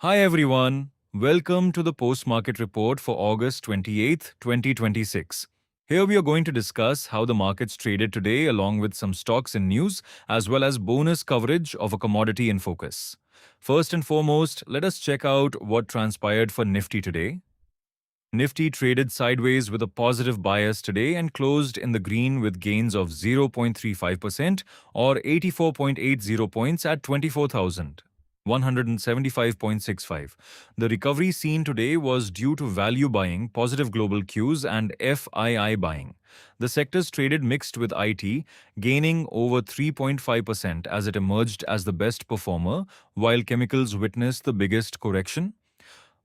Hi everyone, welcome to the post-market report for August 28th, 2026. Here we are going to discuss how the markets traded today along with some stocks in news as well as bonus coverage of a commodity in focus. First and foremost, let us check out what transpired for Nifty today. Nifty traded sideways with a positive bias today and closed in the green with gains of 0.35% or 84.80 points at 24,175.65. The recovery seen today was due to value buying, positive global cues, and FII buying. The sectors traded mixed with IT, gaining over 3.5% as it emerged as the best performer, while chemicals witnessed the biggest correction.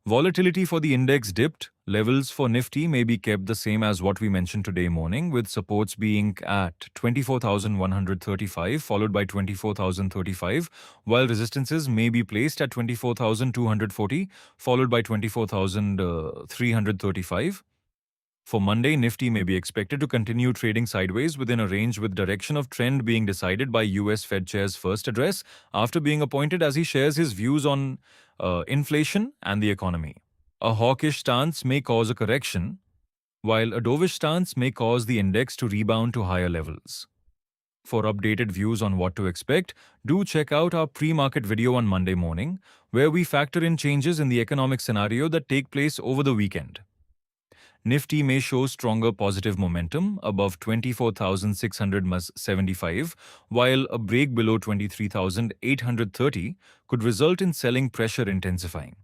Volatility for the index dipped. Levels for Nifty may be kept the same as what we mentioned today morning, with supports being at 24,135 followed by 24,035, while resistances may be placed at 24,240 followed by 24,335. For Monday, Nifty may be expected to continue trading sideways within a range with direction of trend being decided by US Fed Chair's first address after being appointed as he shares his views on inflation and the economy. A hawkish stance may cause a correction, while a dovish stance may cause the index to rebound to higher levels. For updated views on what to expect, do check out our pre-market video on Monday morning, where we factor in changes in the economic scenario that take place over the weekend. Nifty may show stronger positive momentum above 24,675, while a break below 23,830 could result in selling pressure intensifying.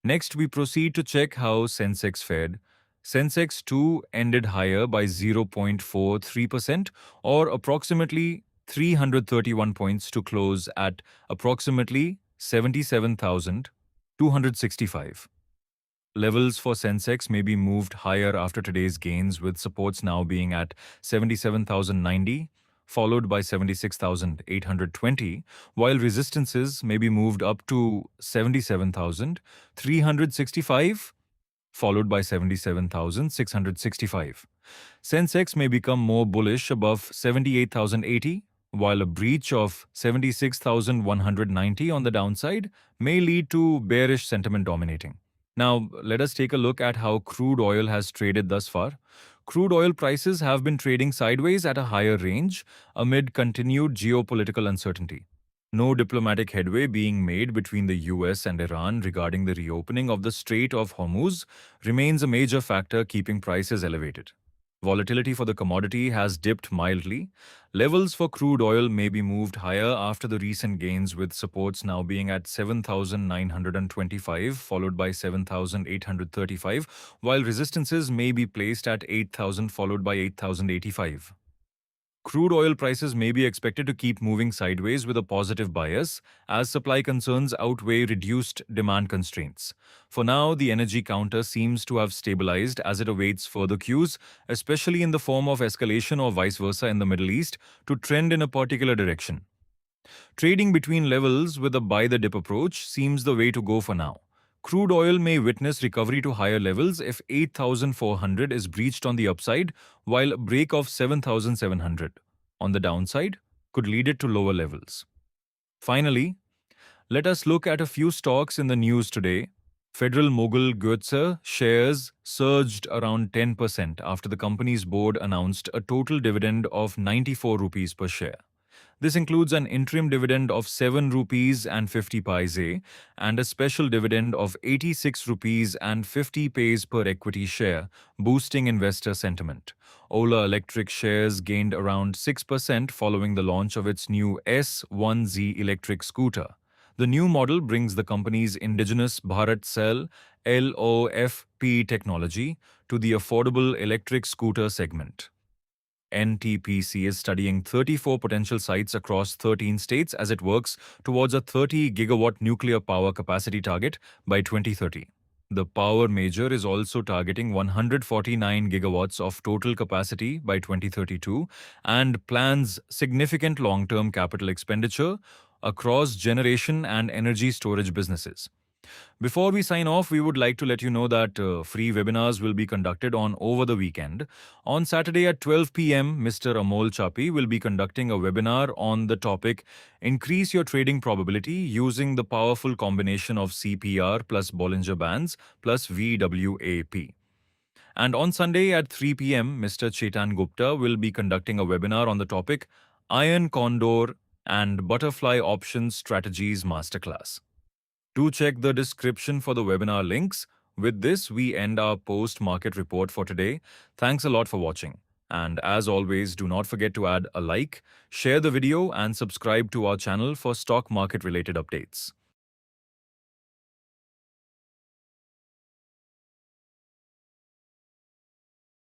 Next, we proceed to check how SENSEX fared. SENSEX 2 ended higher by 0.43% or approximately 331 points to close at approximately 77,265. Levels for Sensex may be moved higher after today's gains, with supports now being at 77,090, followed by 76,820, while resistances may be moved up to 77,365, followed by 77,665. Sensex may become more bullish above 78,080, while a breach of 76,190 on the downside may lead to bearish sentiment dominating. Now, let us take a look at how crude oil has traded thus far. Crude oil prices have been trading sideways at a higher range amid continued geopolitical uncertainty. No diplomatic headway being made between the US and Iran regarding the reopening of the Strait of Hormuz remains a major factor keeping prices elevated. Volatility for the commodity has dipped mildly. Levels for crude oil may be moved higher after the recent gains, with supports now being at 7,925 followed by 7,835, while resistances may be placed at 8,000 followed by 8,085. Crude oil prices may be expected to keep moving sideways with a positive bias as supply concerns outweigh reduced demand constraints. For now, the energy counter seems to have stabilized as it awaits further cues, especially in the form of escalation or vice versa in the Middle East, to trend in a particular direction. Trading between levels with a buy-the-dip approach seems the way to go for now. Crude oil may witness recovery to higher levels if 8,400 is breached on the upside, while a break of 7,700 on the downside could lead it to lower levels. Finally, let us look at a few stocks in the news today. Federal-Mogul Goetze shares surged around 10% after the company's board announced a total dividend of 94 rupees per share. This includes an interim dividend of 7 rupees and 50 paise and a special dividend of 86 rupees and 50 paise per equity share, boosting investor sentiment. Ola Electric shares gained around 6% following the launch of its new S1Z electric scooter. The new model brings the company's indigenous Bharat Cell LOFP technology to the affordable electric scooter segment. NTPC is studying 34 potential sites across 13 states as it works towards a 30 gigawatt nuclear power capacity target by 2030. The power major is also targeting 149 gigawatts of total capacity by 2032 and plans significant long-term capital expenditure across generation and energy storage businesses. Before we sign off, we would like to let you know that free webinars will be conducted on over the weekend. On Saturday at 12 p.m., Mr. Amol Chapi will be conducting a webinar on the topic Increase Your Trading Probability using the powerful combination of CPR plus Bollinger Bands plus VWAP. And on Sunday at 3 p.m., Mr. Chetan Gupta will be conducting a webinar on the topic Iron Condor and Butterfly Options Strategies Masterclass. Do check the description for the webinar links. With this, we end our post-market report for today. Thanks a lot for watching. And as always, do not forget to add a like, share the video, and subscribe to our channel for stock market related updates.